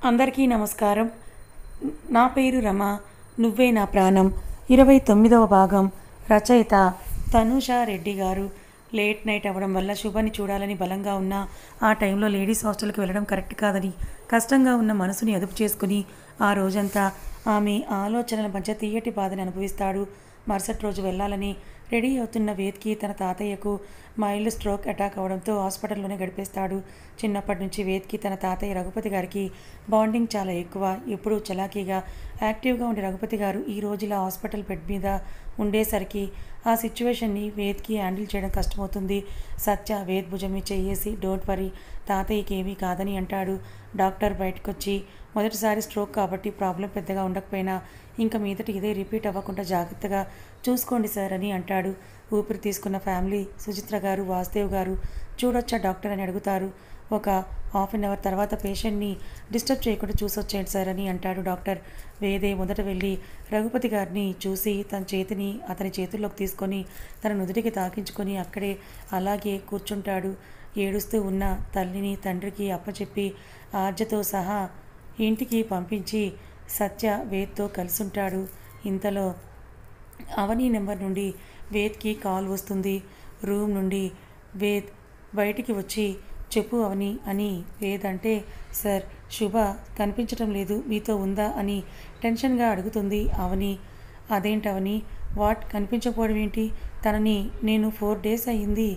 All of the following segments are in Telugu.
అందరికీ నమస్కారం. నా పేరు రమ. నువ్వే నా ప్రాణం 29వ భాగం. రచయిత తనూషా రెడ్డి గారు. లేట్ నైట్ అవ్వడం వల్ల శుభని చూడాలని బలంగా ఉన్న ఆ టైంలో లేడీస్ హాస్టల్కి వెళ్ళడం కరెక్ట్ కాదని కష్టంగా ఉన్న మనసుని అదుపు చేసుకుని ఆ రోజంతా ఆమె ఆలోచనల మధ్య తీయటి బాధని అనుభవిస్తాడు. మరుసటి రోజు వెళ్ళాలని రెడీ అవుతున్న వేద్కి తన తాతయ్యకు మైల్డ్ స్ట్రోక్ అటాక్ అవడంతో హాస్పిటల్లోనే గడిపేస్తాడు. చిన్నప్పటి నుంచి వేద్కి తన తాతయ్య రఘుపతి గారికి బాండింగ్ చాలా ఎక్కువ. ఎప్పుడూ చలాకీగా యాక్టివ్గా ఉండే రఘుపతి గారు ఈ రోజు ఇలా హాస్పిటల్ బెడ్ మీద ఉండేసరికి ఆ సిచ్యువేషన్ని వేద్కి హ్యాండిల్ చేయడం కష్టమవుతుంది. సత్య వేద్ భుజం మీద చెయ్యేసి డోంట్ వరీ, తాతయ్యకి ఏమీ కాదని అంటాడు. డాక్టర్ బయటకొచ్చి మొదటిసారి స్ట్రోక్ కాబట్టి ప్రాబ్లం పెద్దగా ఉండకపోయినా ఇంకా మీదట ఇదే రిపీట్ అవ్వకుండా జాగ్రత్తగా చూసుకోండి సార్ అని అంటాడు. ఊపిరి తీసుకున్న ఫ్యామిలీ సుచిత్ర గారు, వాసుదేవ్ గారు చూడొచ్చా డాక్టర్ అని అడుగుతారు. ఒక హాఫ్ అన్ అవర్ తర్వాత పేషెంట్ని డిస్టర్బ్ చేయకుండా చూసొచ్చేయండి సార్ అని అంటాడు డాక్టర్. వేదే మొదట వెళ్ళి రఘుపతి గారిని చూసి తన చేతిని అతని చేతుల్లోకి తీసుకొని తన నుదుటికి తాకించుకొని అక్కడే అలాగే కూర్చుంటాడు. ఏడుస్తూ ఉన్న తల్లిని తండ్రికి అప్పచెప్పి ఆర్జతో సహా ఇంటికి పంపించి సత్య వేద్తో కలిసుంటాడు. ఇంతలో అవని నెంబర్ నుండి వేద్కి కాల్ వస్తుంది. రూమ్ నుండి వేద్ బయటికి వచ్చి చెప్పు అవని అని వేద్ అంటే, సార్ శుభ కనిపించటం లేదు, మీతో ఉందా అని టెన్షన్గా అడుగుతుంది అవని. అదేంటవని, వాట్ కనిపించకపోవడం ఏంటి? తనని నేను 4 days అయ్యింది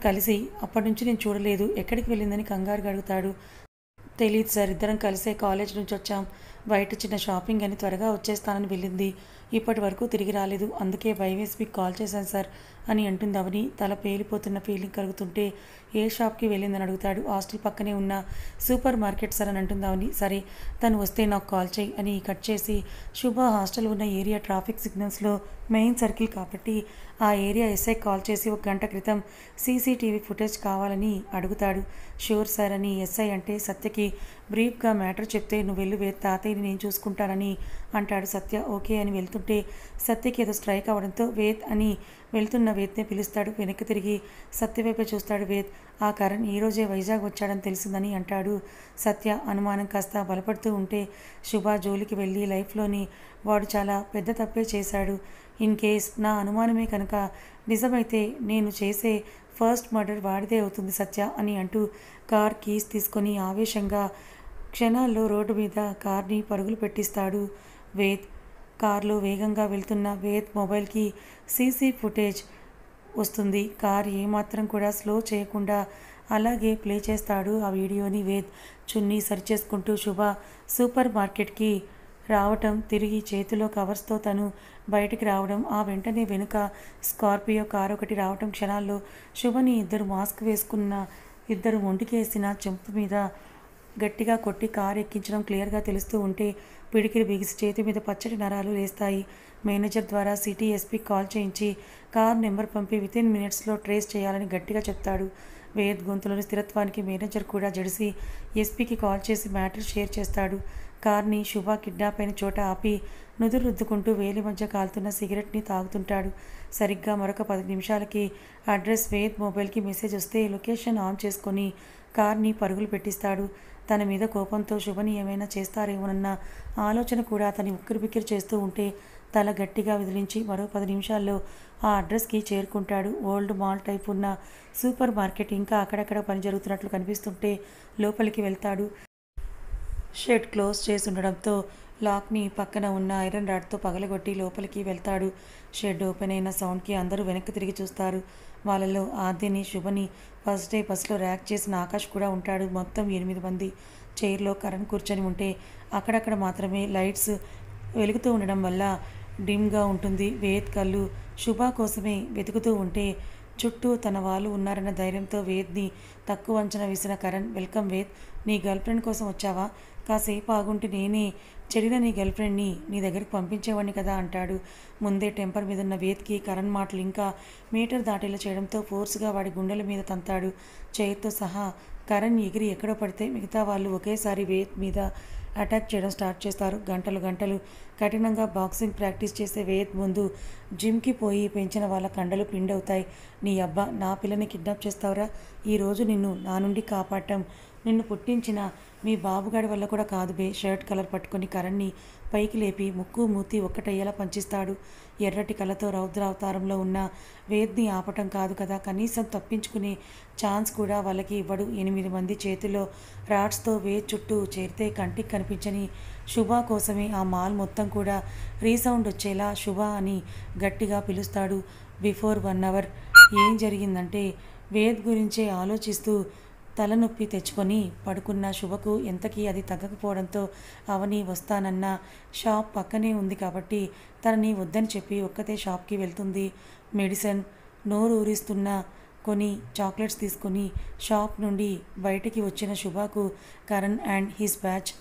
కలిసి, అప్పటి నుంచి నేను చూడలేదు, ఎక్కడికి వెళ్ళిందని కంగారుగా అడుగుతాడు. తెలీదు సార్, ఇద్దరం కలిసే కాలేజ్ నుంచి వచ్చాం, బయట చిన్న షాపింగ్ అని త్వరగా వచ్చేస్తానని వెళ్ళింది, ఇప్పటి వరకు తిరిగి రాలేదు, అందుకే భయవేసి మీకు కాల్ చేశాను సార్ అని అంటుంది అవని. తల పేలిపోతున్న ఫీలింగ్ కలుగుతుంటే ఏ షాప్కి వెళ్ళిందని అడుగుతాడు. హాస్టల్ పక్కనే ఉన్న సూపర్ మార్కెట్ సార్ అని అంటుంది అవని. సరే తను వస్తే నాకు కాల్ చేయి అని కట్ చేసి శుభ హాస్టల్ ఉన్న ఏరియా ట్రాఫిక్ సిగ్నల్స్లో మెయిన్ సర్కిల్ కాబట్టి ఆ ఏరియా ఎస్ఐ కాల్ చేసి 1 గంట క్రితం సీసీటీవీ ఫుటేజ్ కావాలని అడుగుతాడు. షూర్ సార్ అని ఎస్ఐ అంటే సత్యకి బ్రీఫ్గా మ్యాటర్ చెప్తే నువ్వు వెళ్ళి తాతయ్యని నేను చూసుకుంటానని అంటాడు. సత్య ఓకే అని వెళ్తుంటే సత్యకి ఏదో స్ట్రైక్ అవడంతో వేద్ అని వెళ్తున్న వేద్నే పిలుస్తాడు. వెనక్కి తిరిగి సత్య వైపే చూస్తాడు వేద్. ఆ కరణ్ ఈరోజే వైజాగ్ వచ్చాడని తెలిసిందని అంటాడు. సత్య అనుమానం కాస్త బలపడుతూ ఉంటే శుభ జోలికి వెళ్ళి లైఫ్లోని వాడు చాలా పెద్ద తప్పే చేశాడు, ఇన్ కేస్ నా అనుమానమే కనుక నిజమైతే నేను చేసే ఫస్ట్ మర్డర్ వాడిదే అవుతుంది సత్య అని అంటూ కార్ కీస్ తీసుకొని ఆవేశంగా క్షణాల్లో రోడ్డు మీద కార్ని పరుగులు పెట్టిస్తాడు వేద్. కార్లో వేగంగా వెళ్తున్న వేద్ మొబైల్కి సీసీ ఫుటేజ్ వస్తుంది. కార్ ఏమాత్రం కూడా స్లో చేయకుండా అలాగే ప్లే చేస్తాడు ఆ వీడియోని. వేద్ చున్నీ సరిచేసుకుంటూ శుభ సూపర్ మార్కెట్కి రావటం, తిరిగి చేతిలో కవర్స్తో తను బయటికి రావడం, ఆ వెంటనే వెనుక స్కార్పియో కారు ఒకటి రావటం, క్షణాల్లో శుభని ఇద్దరు మాస్క్ వేసుకున్న ఇద్దరు మొండికేసిన చెంపు మీద గట్టిగా కొట్టి కారు ఎక్కించడం క్లియర్గా తెలుస్తూ ఉంటే పిడికిలి బిగిసి చేతి మీద పచ్చటి నరాలు లేస్తాయి. మేనేజర్ ద్వారా సిటీ ఎస్పీకి కాల్ చేయించి కార్ నెంబర్ పంపి వితిన్ మినిట్స్లో ట్రేస్ చేయాలని గట్టిగా చెప్తాడు. వేద్ గొంతులోని స్థిరత్వానికి మేనేజర్ కూడా జడిసి ఎస్పీకి కాల్ చేసి మ్యాటర్ షేర్ చేస్తాడు. కార్ని శుభ కిడ్నాప్ అయిన చోట ఆపి నుదురు రుద్దుకుంటూ వేలి మధ్య కాలుతున్న సిగరెట్ని తాగుతుంటాడు. సరిగ్గా మరొక 10 నిమిషాలకి అడ్రస్ వేద్ మొబైల్కి మెసేజ్ వస్తే లొకేషన్ ఆన్ చేసుకొని కార్ని పరుగులు పెట్టిస్తాడు. తన మీద కోపంతో శుభని ఏమైనా చేస్తారేమోనన్న ఆలోచన కూడా అతని ఉక్కిరిబిక్కిరి చేస్తూ ఉంటే తల గట్టిగా విదిలించి మరో 10 నిమిషాల్లో ఆ అడ్రస్కి చేరుకుంటాడు. ఓల్డ్ మాల్ టైప్ ఉన్న సూపర్ మార్కెట్ ఇంకా అక్కడక్కడ పని జరుగుతున్నట్లు కనిపిస్తుంటే లోపలికి వెళ్తాడు. షెడ్ క్లోజ్ చేసి ఉండడంతో లాక్ని పక్కన ఉన్న ఐరన్ రాడ్తో పగలగొట్టి లోపలికి వెళ్తాడు. షెడ్ ఓపెన్ అయిన సౌండ్కి అందరూ వెనక్కి తిరిగి చూస్తారు. వాళ్ళలో ఆద్యని, శుభని ఫస్ట్ డే బస్సులో ర్యాక్ చేసిన ఆకాష్ కూడా ఉంటాడు. మొత్తం 8 మంది. చైర్లో కరణ్ కూర్చొని ఉంటే అక్కడక్కడ మాత్రమే లైట్స్ వెలుగుతూ ఉండడం వల్ల డిమ్గా ఉంటుంది. వేద్ కళ్ళు శుభ కోసమే వెతుకుతూ ఉంటే చుట్టూ తన వాళ్ళు ఉన్నారన్న ధైర్యంతో వేద్ని తక్కువ అంచనా వేసిన కరణ్, వెల్కమ్ వేద్, నీ గర్ల్ ఫ్రెండ్ కోసం వచ్చావా? కాసేపు ఆగుంటే నేనే చెడిన నీ గర్ల్ ఫ్రెండ్ని నీ దగ్గరికి పంపించేవాడిని కదా అంటాడు. ముందే టెంపర్ మీద ఉన్న వేద్కి కరణ్ మాటలు ఇంకా మీటర్ దాటేలా చేయడంతో ఫోర్స్గా వాడి గుండెల మీద తంతాడు. చైర్తో సహా కరణ్ ఎగిరి ఎక్కడో పడితే మిగతా వాళ్ళు ఒకేసారి వేద్ మీద అటాక్ చేయడం స్టార్ట్ చేస్తారు. గంటలు కఠినంగా బాక్సింగ్ ప్రాక్టీస్ చేసే వేద్ ముందు జిమ్కి పోయి పెంచిన వాళ్ళ కండలు పిండవుతాయి. నీ నా పిల్లని కిడ్నాప్ చేస్తావురా? ఈరోజు నిన్ను నా నుండి కాపాడటం, నిన్ను పుట్టించిన మీ బాబుగాడి వల్ల కూడా కాదు బే. షర్ట్ కలర్ పట్టుకొని కరణ్ని పైకి లేపి ముక్కు మూతి ఒక్కటయ్యేలా పంచిస్తాడు. ఎర్రటి కళ్ళతో రౌద్రావతారంలో ఉన్న వేద్ని ఆపటం కాదు కదా, కనీసం తప్పించుకునే ఛాన్స్ కూడా వాళ్ళకి ఇవ్వడు. 8 మంది చేతిలో రాడ్స్తో వేద్ చుట్టూ చేరితే కంటికి కనిపించని శుభ కోసమే ఆ మాల్ మొత్తం కూడా రీసౌండ్ వచ్చేలా శుభ అని గట్టిగా పిలుస్తాడు. బిఫోర్ 1 అవర్ ఏం జరిగిందంటే, వేద్ గురించే ఆలోచిస్తూ తలనొప్పి తెచ్చుకొని పడుకున్న శుభకు ఎంతకీ అది తగ్గకపోవడంతో అవని వస్తానన్న షాప్ పక్కనే ఉంది కాబట్టి తనని వద్దని చెప్పి ఒక్కతే షాప్కి వెళ్తుంది. మెడిసిన్ నోరు ఊరిస్తున్న కొన్ని చాక్లెట్స్ తీసుకొని షాప్ నుండి బయటికి వచ్చిన శుభకు కరణ్ అండ్ హిస్ బ్యాచ్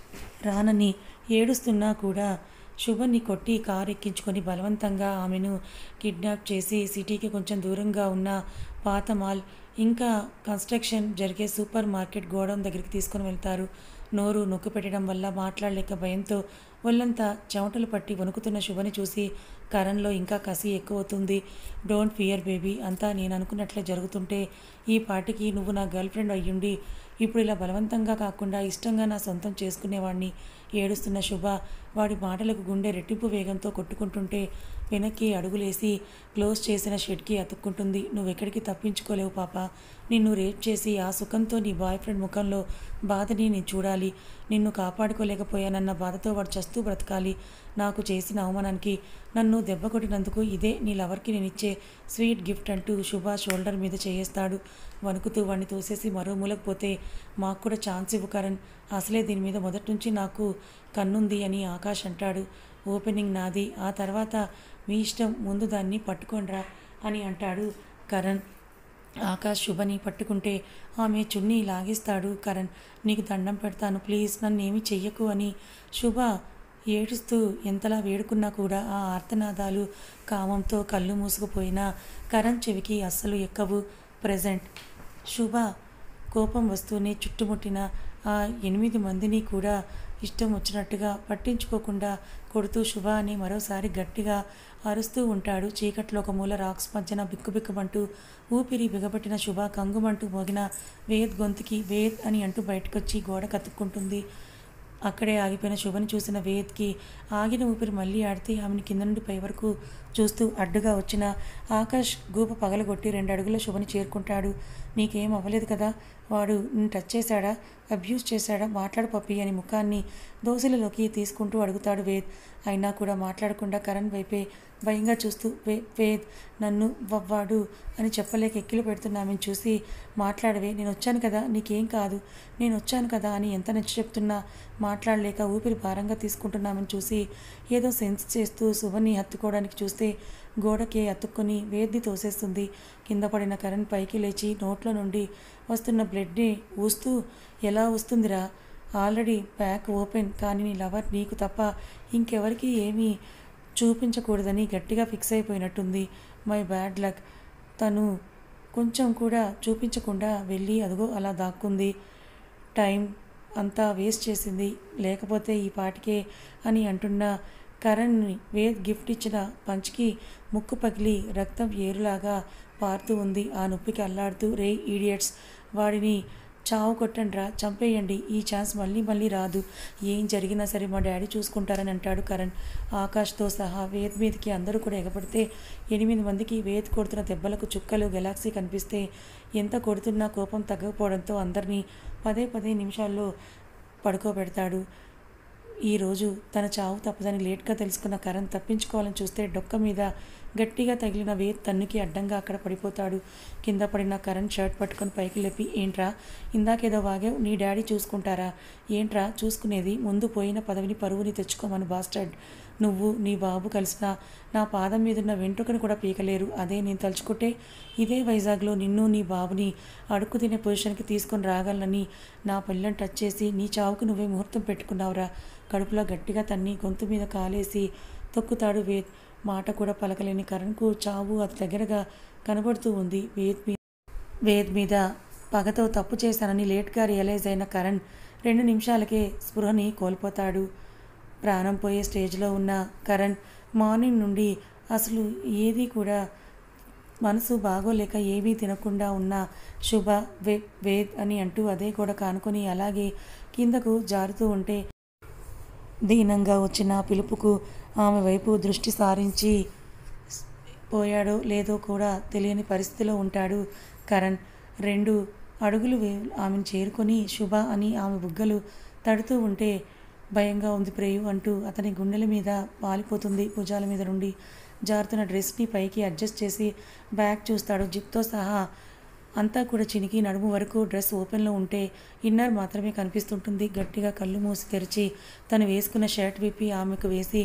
రానని ఏడుస్తున్నా కూడా శుభని కొట్టి కారు ఎక్కించుకొని బలవంతంగా ఆమెను కిడ్నాప్ చేసి సిటీకి కొంచెం దూరంగా ఉన్న పాత మాల్ ఇంకా కన్స్ట్రక్షన్ జరిగే సూపర్ మార్కెట్ గోడౌన్ దగ్గరికి తీసుకొని వెళ్తారు. నోరు నొక్కి పెట్టడం వల్ల మాట్లాడలేక భయంతో ఒళ్ళంతా చెమటలు పట్టి వణుకుతున్న శుభని చూసి కరణ్లో ఇంకా కసి ఎక్కువవుతుంది. డోంట్ ఫియర్ బేబీ, అంతా నేను అనుకున్నట్లే జరుగుతుంటే ఈ పాటికి నువ్వు నా గర్ల్ ఫ్రెండ్ అయ్యుండి ఇప్పుడు ఇలా బలవంతంగా కాకుండా ఇష్టంగా నా సొంతం చేసుకునేవాడిని. ఏడుస్తున్న శుభ వాడి మాటలకు గుండె రెట్టింపు వేగంతో కొట్టుకుంటుంటే వెనక్కి అడుగులేసి క్లోజ్ చేసిన షెడ్కి అతుక్కుంటుంది. నువ్వెక్కడికి తప్పించుకోలేవు పాప. నిన్ను రేప్ చేసి ఆ సుఖంతో నీ బాయ్ ఫ్రెండ్ ముఖంలో బాధని నేను చూడాలి. నిన్ను కాపాడుకోలేకపోయానన్న బాధతో వాడు చస్తూ బ్రతకాలి. నాకు చేసిన అవమానానికి నన్ను దెబ్బ కొట్టినందుకు ఇదే నీ లవర్కి నేనిచ్చే స్వీట్ గిఫ్ట్ అంటూ శుభ షోల్డర్ మీద చేయేస్తాడు. వణుకుతూ వాడిని తోసేసి మరో మూలకు పోతే మాకు కూడా ఛాన్స్ ఇవ్వు కరణ్, అసలే దీని మీద మొదటి నుంచి నాకు కన్నుంది అని ఆకాష్ అంటాడు. ఓపెనింగ్ నాది, ఆ తర్వాత మీ ఇష్టం, ముందు దాన్ని పట్టుకోండ్రా అని అంటాడు కరణ్. ఆకాష్ శుభని పట్టుకుంటే ఆమె చున్నీ లాగేస్తాడు కరణ్. నీకు దండం పెడతాను ప్లీజ్, నన్నేమీ చెయ్యకు అని శుభ ఏడుస్తూ ఎంతలా వేడుకున్నా కూడా ఆ ఆర్తనాదాలు కామంతో కళ్ళు మూసుకుపోయినా కరణ్ చెవికి అస్సలు ఎక్కవు. ప్రెజెంట్ శుభ కోపం వస్తూనే చుట్టుముట్టిన ఆ 8 మందిని కూడా ఇష్టం వచ్చినట్టుగా పట్టించుకోకుండా కొడుతూ శుభ అని మరోసారి గట్టిగా అరుస్తూ ఉంటాడు. చీకట్లో ఒక మూల రాక్స్ మధ్యన బిక్కుబిక్కుమంటూ ఊపిరి బిగబట్టిన శుభ కంగుమంటూ మోగిన వేద్ గొంతుకి వేద్ అని అంటూ బయటకొచ్చి గోడ కతుక్కుంటుంది. అక్కడే ఆగిపోయిన శుభని చూసిన వేద్కి ఆగిన ఊపిరి మళ్ళీ ఆడితే ఆమెను కింద నుండి పై వరకు చూస్తూ అడ్డుగా వచ్చిన ఆకాష్ గూప పగలగొట్టి 2 అడుగుల శుభని చేరుకుంటాడు. నీకేం అవ్వలేదు కదా, వాడు నిన్ను టచ్ చేశాడా, అబ్యూస్ చేశాడా, మాట్లాడు పప్పి అని ముఖాన్ని దోశలలోకి తీసుకుంటూ అడుగుతాడు వేద్. అయినా కూడా మాట్లాడకుండా కరణ్ వైపే భయంగా చూస్తూ వేద్ నన్ను వవ్వాడు అని చెప్పలేక ఎక్కిలు పెడుతున్నామని చూసి మాట్లాడవే, నేను వచ్చాను కదా, నీకేం కాదు, నేను వచ్చాను కదా అని ఎంత నచ్చ చెప్తున్నా మాట్లాడలేక ఊపిరి భారంగా తీసుకుంటున్నామని చూసి ఏదో సెన్స్ చేస్తూ శుభని హత్తుకోవడానికి చూస్తే గోడకే అతుక్కొని వేద్ని తోసేస్తుంది. కింద పడిన కరణ్ పైకి లేచి నోట్లో నుండి వస్తున్న బ్లడ్ని ఊస్తూ ఎలా వస్తుందిరా, ఆల్రెడీ బ్యాక్ ఓపెన్, కానీ నీ లవర్ నీకు తప్ప ఇంకెవరికి ఏమీ చూపించకూడదని గట్టిగా ఫిక్స్ అయిపోయినట్టుంది. మై బ్యాడ్ లక్, తను కొంచెం కూడా చూపించకుండా వెళ్ళి అదిగో అలా దాక్కుంది. టైం అంతా వేస్ట్ చేసింది, లేకపోతే ఈ పాటికే అని అంటున్న కరణ్ని వేద్ గిఫ్ట్ ఇచ్చిన పంచ్కి ముక్కు పగిలి రక్తం ఏరులాగా పారుతూ ఉంది. ఆ నొప్పికి అల్లాడుతూ రే ఈడియట్స్, వాడిని చావు కొట్టండ్రా, చంపేయండి, ఈ ఛాన్స్ మళ్ళీ మళ్ళీ రాదు, ఏం జరిగినా సరే మా డాడీ చూసుకుంటారని అంటాడు కరణ్. ఆకాష్తో సహా వేద్ మీదకి అందరూ కూడా ఎగపడితే 8 మందికి వేద్ కొడుతున్న దెబ్బలకు చుక్కలు గెలాక్సీ కనిపిస్తే ఎంత కొడుతున్నా కోపం తగ్గకపోవడంతో అందరినీ 10 నిమిషాల్లో పడుకోబెడతాడు. ఈరోజు తన చావు తప్పదని లేట్గా తెలుసుకున్న కరణ్ తప్పించుకోవాలని చూస్తే డొక్క మీద గట్టిగా తగిలిన వేద్ తన్నుకి అడ్డంగా అక్కడ పడిపోతాడు. కింద పడిన కరణ్ షర్ట్ పట్టుకొని పైకి లేపి, ఏంట్రా ఇందాకేదో వాగావు, నీ డాడీ చూసుకుంటారా, ఏంట్రా చూసుకునేది, ముందు పోయిన పదవిని పరువుని తెచ్చుకోమను బాస్టర్డ్, నువ్వు నీ బాబు కలిసిన నా పాదం మీదున్న వెంట్రుకను కూడా పీకలేరు, అదే నేను తలుచుకుంటే ఇదే వైజాగ్లో నిన్ను నీ బాబుని అడుక్కు తినే పొజిషన్కి తీసుకొని రాగలనని నా పిల్లని టచ్ చేసి నీ చావుకు నువ్వే ముహూర్తం పెట్టుకున్నావురా. కడుపులో గట్టిగా తన్ని గొంతు మీద కాలేసి తొక్కుతాడు వేద్. మాట కూడా పలకలేని కరణ్కు చావు అతి దగ్గరగా కనబడుతూ ఉంది. వేద్ మీద పగతో తప్పు చేశానని లేట్గా రియలైజ్ అయిన కరణ్ 2 నిమిషాలకే స్పృహని కోల్పోతాడు. ప్రాణం పోయే స్టేజ్లో ఉన్న కరణ్ మార్నింగ్ నుండి అసలు ఏది కూడా మనసు బాగోలేక ఏమీ తినకుండా ఉన్న శుభ వేద్ అని అంటూ అదే కూడా కానుకొని అలాగే కిందకు జారుతూ ఉంటే దీనంగా వచ్చిన పిలుపుకు ఆమె వైపు దృష్టి సారించి పోయాడో లేదో కూడా తెలియని పరిస్థితిలో ఉంటాడు కరణ్. 2 అడుగులు ఆమెను చేరుకొని శుభ అని ఆమె బుగ్గలు తడుతూ ఉంటే భయంగా ఉంది ప్రేయు అంటూ అతని గుండెల మీద వాలిపోతుంది. భుజాల మీద నుండి జారుతున్న డ్రెస్ని పైకి అడ్జస్ట్ చేసి బ్యాగ్ చూస్తాడు. జిప్తో సహా అంతా కూడా చినికి నడుము వరకు డ్రెస్ ఓపెన్లో ఉంటే ఇన్నర్ మాత్రమే కనిపిస్తుంటుంది. గట్టిగా కళ్ళు మూసి తెరిచి తను వేసుకున్న షర్ట్ విప్పి ఆమెకు వేసి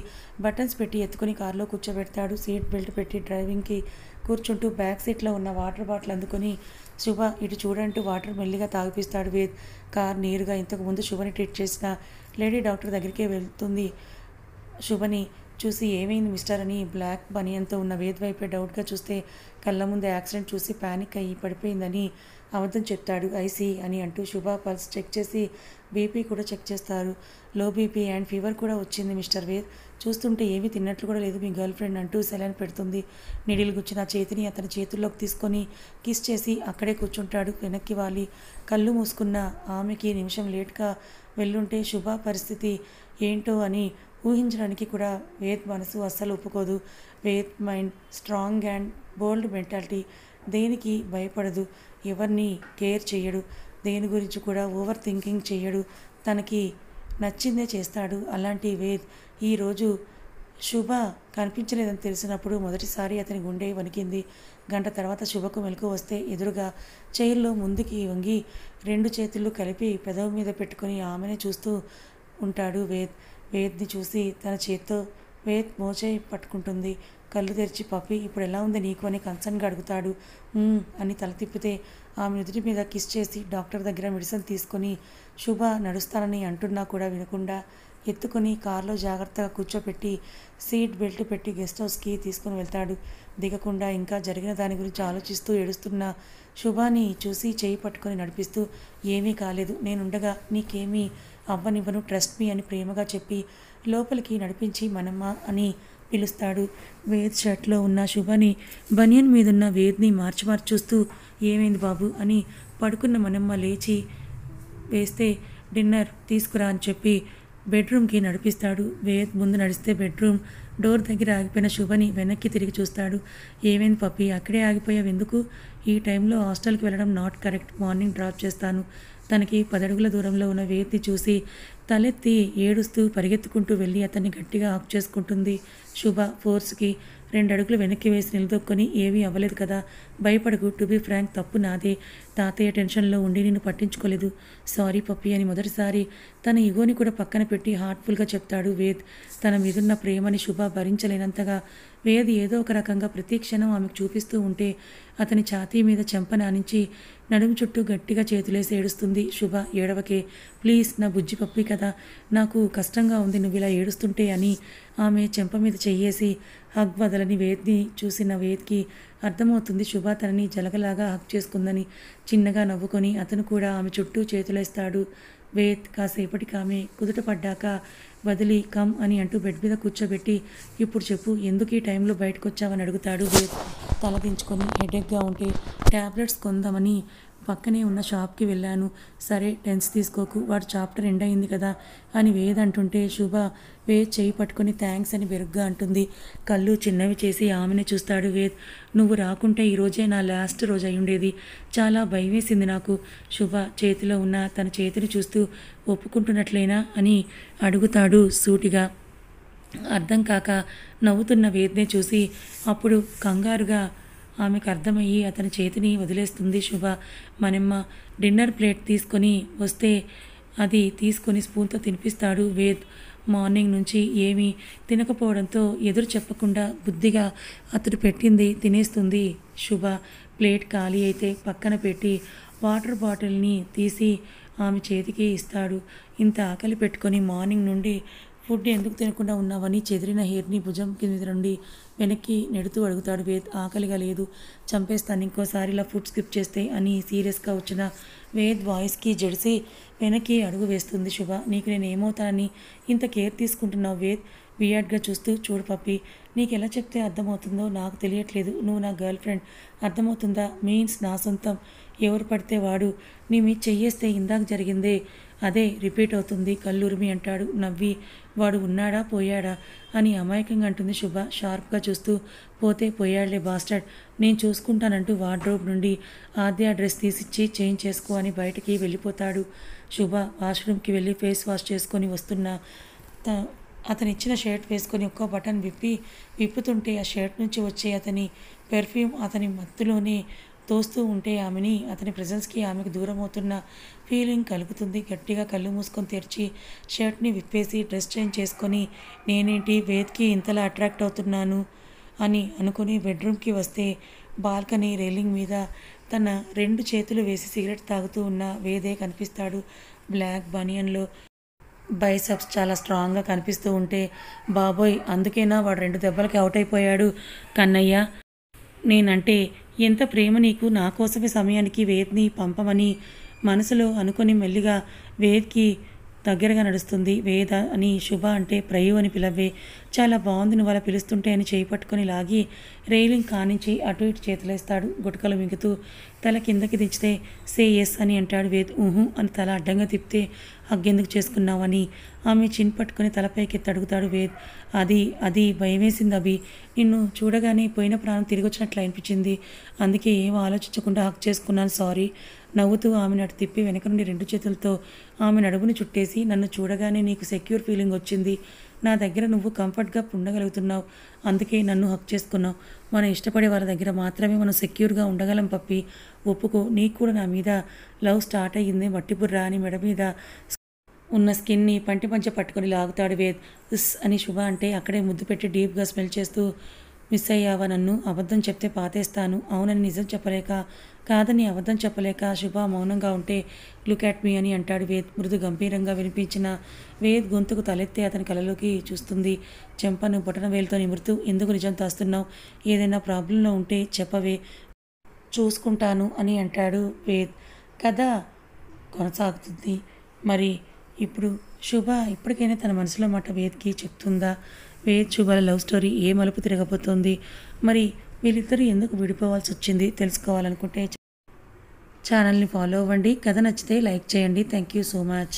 బటన్స్ పెట్టి ఎత్తుకుని కారులో కూర్చోబెడతాడు. సీట్ బెల్ట్ పెట్టి డ్రైవింగ్కి కూర్చుంటూ బ్యాక్ సీట్లో ఉన్న వాటర్ బాటిల్ అందుకొని శుభ ఇటు చూడంటూ వాటర్ మెల్లిగా తాగిపిస్తాడు వేద్. కార్ నేరుగా ఇంతకుముందు శుభని ట్రీట్ చేసిన లేడీ డాక్టర్ దగ్గరికే వెళ్తుంది. శుభని చూసి ఏమైంది మిస్టర్ అని బ్లాక్ బనియన్తో ఉన్న వేద్ వైపే డౌట్గా చూస్తే కళ్ళ ముందే యాక్సిడెంట్ చూసి ప్యానిక్ అయ్యి పడిపోయిందని అబద్ధం చెప్తాడు. ఐసీ అని అంటూ శుభ పల్స్ చెక్ చేసి బీపీ కూడా చెక్ చేస్తారు. లో బీపీ అండ్ ఫీవర్ కూడా వచ్చింది మిస్టర్ వేద్. చూస్తుంటే ఏమీ తిన్నట్లు కూడా లేదు మీ గర్ల్ ఫ్రెండ్ అంటూ సెలైన్ పెడుతుంది. నిడిలు గుచ్చిన చేతిని అతని చేతుల్లోకి తీసుకొని కిస్ చేసి అక్కడే కూర్చుంటాడు. వెనక్కి వాలి కళ్ళు మూసుకున్న ఆమెకి నిమిషం లేట్గా వెళ్ళుంటే శుభ పరిస్థితి ఏంటో అని ఊహించడానికి కూడా వేద్ మనసు అస్సలు ఒప్పుకోదు. Ved mind strong and bold mentality. దేనికి భయపడదు, ఎవరిని కేర్ చేయడు, దేని గురించి కూడా ఓవర్ థింకింగ్ చేయడు, తనకి నచ్చిందే చేస్తాడు. అలాంటి వేద్ ఈరోజు శుభ కనిపించలేదని తెలిసినప్పుడు మొదటిసారి అతని గుండె వణికింది. గంట తర్వాత శుభకు మెలకు వస్తే ఎదురుగా చైర్లో ముందుకి వంగి 2 చేతులు కలిపి పెదవి మీద పెట్టుకొని ఆమెనే చూస్తూ ఉంటాడు వేద్. వేద్ని చూసి తన చేత్తో వేద్ మోచేయి పట్టుకుంటుంది. కళ్ళు తెరిచి పప్పి ఇప్పుడు ఎలా ఉంది నీకు అని కన్సర్న్గా అడుగుతాడు. అని తల తిప్పితే ఆమె నుదుటి మీద కిస్ చేసి డాక్టర్ దగ్గర మెడిసిన్ తీసుకొని శుభ నడుస్తానని అంటున్నా కూడా వినకుండా ఎత్తుకొని కారులో జాగ్రత్తగా కూర్చోపెట్టి సీట్ బెల్ట్ పెట్టి గెస్ట్ హౌస్కి తీసుకుని వెళ్తాడు. దిగకుండా ఇంకా జరిగిన దాని గురించి ఆలోచిస్తూ ఏడుస్తున్న శుభాని చూసి చేయి పట్టుకొని నడిపిస్తూ ఏమీ కాలేదు, నేనుండగా నీకేమీ అవ్వనివ్వను, ట్రస్ట్ మీ అని ప్రేమగా చెప్పి లోపలికి నడిపించి మనమ్మ అని పిలుస్తాడు. వేద్ షర్ట్లో ఉన్న శుభని బనియన్ మీదున్న వేద్ని మార్చి చూస్తూ ఏమైంది బాబు అని పడుకున్న మనమ్మ లేచి వేస్తే డిన్నర్ తీసుకురా అని చెప్పి బెడ్రూమ్కి నడిపిస్తాడు. వేద్ ముందు నడిస్తే బెడ్రూమ్ డోర్ దగ్గర ఆగిపోయిన శుభని వెనక్కి తిరిగి చూస్తాడు. ఏమైంది పప్పి అక్కడే ఆగిపోయావు ఎందుకు? ఈ టైంలో హాస్టల్కి వెళ్ళడం నాట్ కరెక్ట్, మార్నింగ్ డ్రాప్ చేస్తాను. తనకి 10 అడుగుల దూరంలో ఉన్న వేద్ని చూసి తలెత్తి ఏడుస్తూ పరిగెత్తుకుంటూ వెళ్ళి అతన్ని గట్టిగా ఆక్ చేసుకుంటుంది. శుభ ఫోర్స్కి 2 అడుగులు వెనక్కి వేసి నిలదొక్కొని ఏమీ అవ్వలేదు కదా, భయపడకు, టు బీ ఫ్రాంక్ తప్పు నాదే, తాతయ్య టెన్షన్లో ఉండి నిన్ను పట్టించుకోలేదు, సారీ పప్పి అని మొదటిసారి తన ఇగోని కూడా పక్కన పెట్టి హార్ట్ఫుల్గా చెప్తాడు వేద్. తన మీదున్న ప్రేమని శుభ భరించలేనంతగా వేద్ ఏదో ఒక రకంగా ప్రతి క్షణం ఆమెకు చూపిస్తూ ఉంటే అతని ఛాతీ మీద చెంప నానించి నడుము చుట్టూ గట్టిగా చేతులేసి ఏడుస్తుంది. శుభ ఏడవకే ప్లీజ్, నా బుజ్జి పప్పి కదా, నాకు కష్టంగా ఉంది నువ్వు ఇలా ఏడుస్తుంటే అని ఆమె చెంప మీద చెయ్యేసి హగ్ వదలని వేద్ని చూసిన వేద్కి అర్థమవుతుంది శుభ తనని జలగలాగా హక్ చేసుకుందని. చిన్నగా నవ్వుకొని అతను కూడా ఆమె చుట్టూ చేతులేస్తాడు. వేద్ కాసేపటికి ఆమె కుదుట పడ్డాక వదిలి కమ్ అని అంటూ బెడ్ మీద కూర్చోబెట్టి ఇప్పుడు చెప్పు ఎందుకు ఈ టైంలో బయటకు వచ్చావని అడుగుతాడు. వేద్ తలదించుకొని హెడేక్గా ఉంటే ట్యాబ్లెట్స్ కొందామని పక్కనే ఉన్న షాప్కి వెళ్ళాను. సరే టెన్స్ తీసుకోకు, వాడు చాప్టర్ ఎండ్ అయింది కదా అని వేద్ అంటుంటే శుభ వేద్ చేయి పట్టుకొని థ్యాంక్స్ అని బెరుగ్గా అంటుంది. కళ్ళు చిన్నవి చేసి ఆమెనే చూస్తాడు వేద్. నువ్వు రాకుంటే ఈరోజే నా లాస్ట్ రోజు అయి ఉండేది, చాలా భయం వేసింది నాకు. శుభ చేతిలో ఉన్న తన చేతిని చూస్తూ ఒప్పుకుంటున్నట్లేనా అని అడుగుతాడు సూటిగా. అర్థం కాక నవ్వుతున్న వేద్నే చూసి అప్పుడు కంగారుగా ఆమెకు అర్థమయ్యి అతని చేతిని వదిలేస్తుంది శుభ. మనమ్మ డిన్నర్ ప్లేట్ తీసుకొని వస్తే అది తీసుకొని స్పూన్తో తినిపిస్తాడు వేద్. మార్నింగ్ నుంచి ఏమీ తినకపోవడంతో ఎదురు చెప్పకుండా బుద్ధిగా అతడు పెట్టింది తినేస్తుంది శుభ. ప్లేట్ ఖాళీ అయితే పక్కన పెట్టి వాటర్ బాటిల్ని తీసి ఆమె చేతికి ఇస్తాడు. ఇంత ఆకలి పెట్టుకొని మార్నింగ్ నుండి ఫుడ్ ఎందుకు తినకుండా ఉన్నావని చెదిరిన హెయిర్ని భుజం కింద నుండి వెనక్కి నెడుతూ అడుగుతాడు వేద్. ఆకలిగా లేదు, చంపేస్తాను ఇంకోసారి ఇలా ఫుడ్ స్కిప్ చేస్తే అని సీరియస్గా వచ్చిన వేద్ వాయిస్కి జడిసి వెనక్కి అడుగు వేస్తుంది శుభ. నీకు నేను ఏమవుతానని ఇంత కేర్ తీసుకుంటున్నావు వేద్? వియాడ్గా చూస్తూ చూడు పప్పి, నీకు ఎలా చెప్తే అర్థమవుతుందో నాకు తెలియట్లేదు. నువ్వు నా గర్ల్ ఫ్రెండ్, అర్థమవుతుందా? మీన్స్ నా సొంతం, ఎవరు పడితే వాడు నీ మీద చెయ్యేస్తే ఇందాక జరిగిందే అదే రిపీట్ అవుతుంది కళ్ళురిమి అంటాడు నవ్వి. వాడు ఉన్నాడా పోయాడా అని అమాయకంగా అంటుంది శుభ షార్ప్గా చూస్తూ. పోతే పోయాడులే బాస్టర్డ్, నేను చూసుకుంటానంటూ వార్డ్రోబ్ నుండి ఆద్య డ్రెస్ తీసిచ్చి చేంజ్ చేసుకో అని బయటికి వెళ్ళిపోతాడు. శుభ వాష్రూమ్కి వెళ్ళి ఫేస్ వాష్ చేసుకొని వస్తున్న అతనిచ్చిన షర్ట్ వేసుకొని ఒక్కో బటన్ విప్పుతుంటే ఆ షర్ట్ నుంచి వచ్చే అతని పెర్ఫ్యూమ్ అతని మత్తులోనే తోస్తూ ఉంటే ఆమెని అతని ప్రెజెన్స్కి ఆమెకు దూరం అవుతున్న ఫీలింగ్ కలుగుతుంది. గట్టిగా కళ్ళు మూసుకొని తెరిచి షర్ట్ని విప్పేసి డ్రెస్ చేంజ్ చేసుకొని నేనేంటి వేద్కి ఇంతలా అట్రాక్ట్ అవుతున్నాను అని అనుకుని బెడ్రూమ్కి వస్తే బాల్కనీ రైలింగ్ మీద తన 2 చేతులు వేసి సిగరెట్ తాగుతూ ఉన్న వేదే కనిపిస్తాడు. బ్లాక్ బనియన్లో బైసెప్స్ చాలా స్ట్రాంగ్గా కనిపిస్తూ ఉంటే బాబోయ్ అందుకేనా వాడు 2 దెబ్బలకి అవుట్ అయిపోయాడు. కన్నయ్య నేనంటే ఎంత ప్రేమ నీకు, నా కోసమే సమయానికి వేద్ని పంపమని మనసులో అనుకొని మెల్లిగా వేద్కి దగ్గరగా నడుస్తుంది. వేద అని శుభ అంటే ప్రయు అని పిలవే, చాలా బాగుంది నువ్వు అలా పిలుస్తుంటే అని చేయి పట్టుకొని లాగి రైలింగ్ కానించి అటు ఇటు చేతులేస్తాడు. గుటకలు మింగుతూ తల కిందకి దించితే సే ఎస్ అని అంటాడు వేద్. ఊహు అని తల అడ్డంగా తిప్పితే హగ్గెందుకు చేసుకున్నావని ఆమె చిన్ పట్టుకొని తలపైకి అడుగుతాడు వేద్. అది భయమేసింది అభి, నిన్ను చూడగానే పోయిన ప్రాణం తిరిగి వచ్చినట్లు అనిపించింది, అందుకే ఏం ఆలోచించకుండా హక్ చేసుకున్నాను, సారీ. నవ్వుతూ ఆమెను అటు తిప్పి వెనక నుండి 2 చేతులతో ఆమె నడుముని చుట్టేసి నన్ను చూడగానే నీకు సెక్యూర్ ఫీలింగ్ వచ్చింది, నా దగ్గర నువ్వు కంఫర్ట్గా ఉండగలుగుతున్నావు, అందుకే నన్ను హక్ చేసుకున్నావు. మనం ఇష్టపడే వాళ్ళ దగ్గర మాత్రమే మనం సెక్యూర్గా ఉండగలం పప్పి, ఒప్పుకో. నీకు కూడా నా మీద లవ్ స్టార్ట్ అయ్యింది. మట్టిపుర్రా అని మెడ మీద ఉన్న స్కిన్ని పంటి పంచ పట్టుకొని లాగుతాడు వేద్. ఉస్ అని శుభ అంటే అక్కడే ముద్దు పెట్టి డీప్గా స్మెల్ చేస్తూ మిస్ అయ్యావా నన్ను, అబద్ధం చెప్తే పాతేస్తాను. అవునని నిజం చెప్పలేక, కాదని అబద్ధం చెప్పలేక శుభ మౌనంగా ఉంటే లుక్ అట్ మీ అని అంటాడు వేద్. మృదు గంభీరంగా వినిపించిన వేద్ గొంతుకు తలెత్తి అతని కళ్ళలోకి చూస్తుంది. చెంపను బొటన వేలుతో నిమురుతూ ఎందుకు నిజం దాస్తున్నావు, ఏదైనా ప్రాబ్లంలో ఉంటే చెప్పవే, చూసుకుంటాను అని అంటాడు వేద్. కథ కొనసాగుతుంది. మరి ఇప్పుడు శుభ ఇప్పటికైనా తన మనసులో మాట వేద్కి చెప్తుందా? వేద్ శుభల లవ్ స్టోరీ ఏ మలుపు తిరగబోతోంది? మరి వీళ్ళిద్దరూ ఎందుకు విడిపోవాల్సి వచ్చింది తెలుసుకోవాలనుకుంటే ఛానల్ని ఫాలో అవ్వండి. కథ నచ్చితే లైక్ చేయండి. Thank you so much.